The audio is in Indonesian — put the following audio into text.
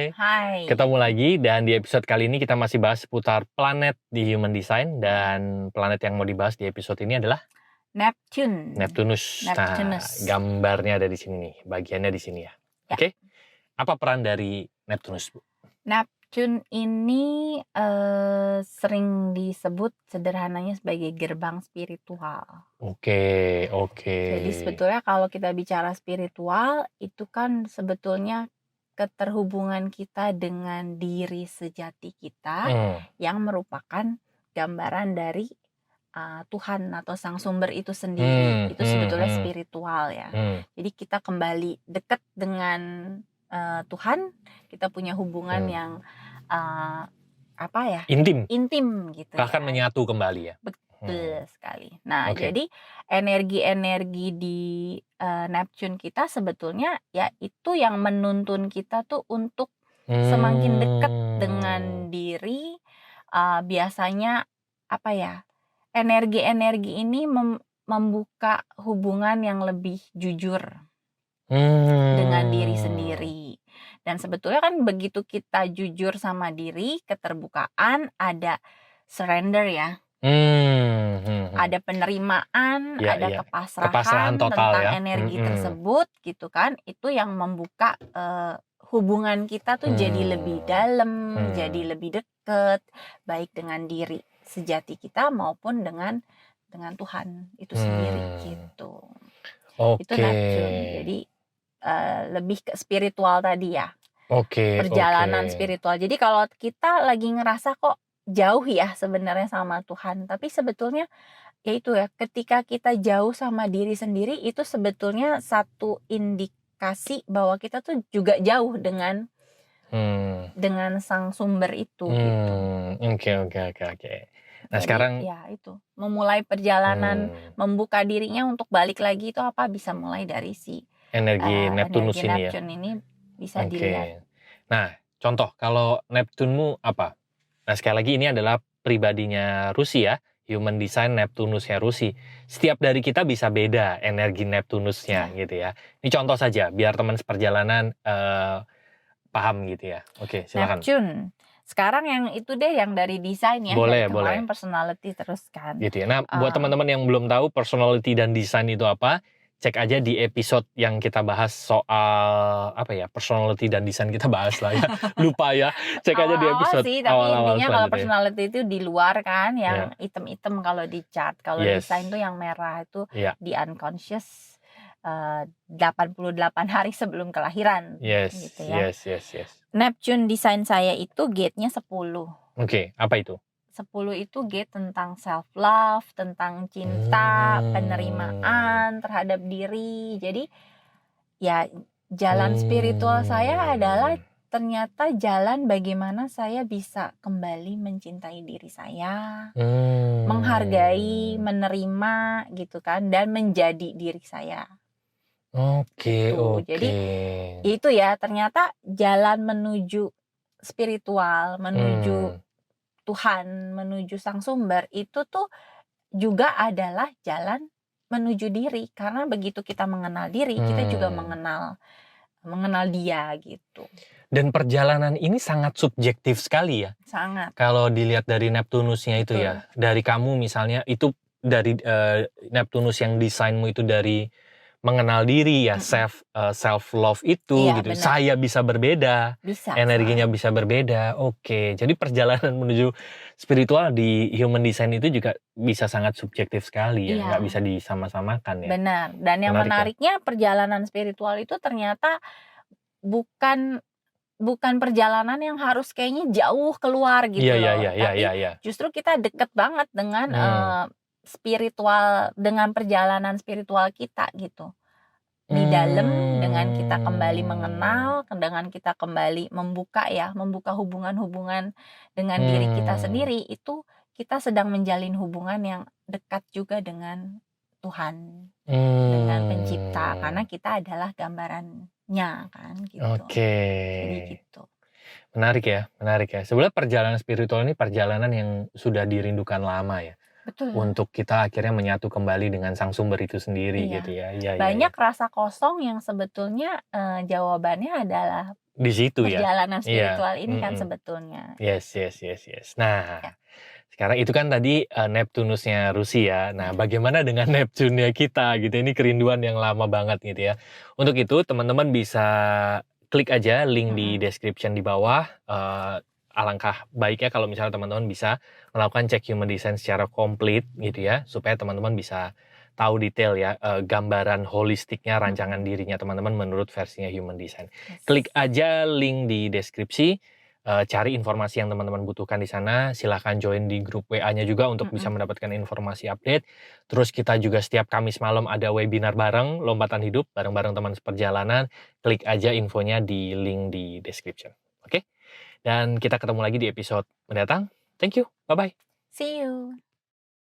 Hai, Hai. ketemu lagi dan di episode kali ini kita masih bahas seputar planet di Human Design dan planet yang mau dibahas di episode ini adalah Neptunus. Nah, gambarnya ada di sini nih, bagiannya di sini ya. Oke, apa peran dari Neptunus, Bu? Neptune ini sering disebut sederhananya sebagai gerbang spiritual. Oke. Jadi sebetulnya kalau kita bicara spiritual, itu kan sebetulnya keterhubungan kita dengan diri sejati kita yang merupakan gambaran dari Tuhan atau sang sumber itu sendiri. Itu sebetulnya spiritual ya. Jadi kita kembali dekat dengan Tuhan, kita punya hubungan yang intim gitu, bahkan menyatu kembali ya. Betul sekali. Nah, jadi energi-energi di Neptune kita sebetulnya ya itu yang menuntun kita tuh untuk semakin dekat dengan diri. Biasanya energi-energi ini membuka hubungan yang lebih jujur dengan diri sendiri. Dan sebetulnya kan begitu kita jujur sama diri, keterbukaan, ada surrender ya. Ada penerimaan, ada kepasrahan total tentang ya. energi tersebut gitu kan. Itu yang membuka hubungan kita tuh jadi lebih dalam, jadi lebih dekat, baik dengan diri sejati kita maupun dengan Tuhan itu sendiri gitu. Itu Neptune. Jadi lebih ke spiritual tadi ya. Perjalanan spiritual. Jadi kalau kita lagi ngerasa kok jauh ya sebenarnya sama Tuhan, tapi sebetulnya ya itu ya, ketika kita jauh sama diri sendiri itu sebetulnya satu indikasi bahwa kita tuh juga jauh dengan sang sumber itu gitu. Oke. Nah, jadi, sekarang ya itu memulai perjalanan membuka dirinya untuk balik lagi itu bisa mulai dari si energi Neptunus ini bisa dilihat. Nah, contoh kalau Neptunemu apa? Nah, sekali lagi ini adalah pribadinya Rusi ya, Human Design Neptunusnya Rusi. Setiap dari kita bisa beda energi Neptunusnya gitu ya. Ini contoh saja biar teman seperjalanan paham gitu ya. Oke, silakan. Neptune. Sekarang yang itu deh yang dari desain ya. Boleh. Personality terus kan. Gitu ya. Nah, buat teman-teman yang belum tahu personality dan desain itu apa, cek aja di episode yang kita bahas soal personality dan desain kita bahas lah ya. Lupa ya. Cek aja di episode sih, tapi intinya kalau personality itu di luar kan, yang item-item kalau di chart. Kalau desain tuh yang merah itu di unconscious 88 hari sebelum kelahiran. Gitu ya. Yes. Neptune desain saya itu gate-nya 10. Oke, apa itu? 10 itu gate tentang self love, tentang cinta, penerimaan terhadap diri. Jadi ya jalan spiritual saya adalah ternyata jalan bagaimana saya bisa kembali mencintai diri saya, menghargai, menerima gitu kan, dan menjadi diri saya. Oke. Jadi itu ya ternyata jalan menuju spiritual, menuju Tuhan, menuju sang sumber itu tuh juga adalah jalan menuju diri, karena begitu kita mengenal diri, kita juga mengenal dia gitu. Dan perjalanan ini sangat subjektif sekali ya. Sangat. Kalau dilihat dari Neptunusnya itu ya, dari kamu misalnya itu dari Neptunus yang desainmu itu dari mengenal diri ya, self love itu gitu. Bener. Saya bisa berbeda, energinya bisa berbeda. Oke, jadi perjalanan menuju spiritual di Human Design itu juga bisa sangat subjektif sekali ya, nggak bisa disama-samakan ya. Benar. Dan yang menariknya perjalanan spiritual itu ternyata bukan perjalanan yang harus kayaknya jauh keluar gitu loh. Tapi justru kita deket banget dengan spiritual, dengan perjalanan spiritual kita gitu. Di dalam, dengan kita kembali mengenal, dengan kita kembali membuka hubungan-hubungan dengan diri kita sendiri, itu kita sedang menjalin hubungan yang dekat juga dengan Tuhan, dengan pencipta, karena kita adalah gambarannya kan gitu. Jadi gitu. Menarik ya. Sebenarnya perjalanan spiritual ini perjalanan yang sudah dirindukan lama ya. Betul. Untuk kita akhirnya menyatu kembali dengan sang sumber itu sendiri gitu ya. Banyak rasa kosong yang sebetulnya jawabannya adalah di situ ya. perjalanan Iya. spiritual ini kan Mm-mm. sebetulnya. Yes. Nah, Ya. sekarang itu kan tadi Neptunusnya Rusia. Nah, bagaimana dengan Neptunnya kita gitu? Ini kerinduan yang lama banget gitu ya. Untuk itu teman-teman bisa klik aja link di description di bawah. Alangkah baiknya kalau misalnya teman-teman bisa melakukan cek human design secara komplit gitu ya, supaya teman-teman bisa tahu detail ya gambaran holistiknya rancangan dirinya teman-teman menurut versinya human design. Yes. Klik aja link di deskripsi. Cari informasi yang teman-teman butuhkan di sana. Silahkan join di grup WA-nya juga untuk bisa mendapatkan informasi update. Terus kita juga setiap Kamis malam ada webinar bareng, lompatan hidup, bareng-bareng teman seperjalanan. Klik aja infonya di link di description. Oke? Dan kita ketemu lagi di episode mendatang. Thank you. Bye-bye. See you.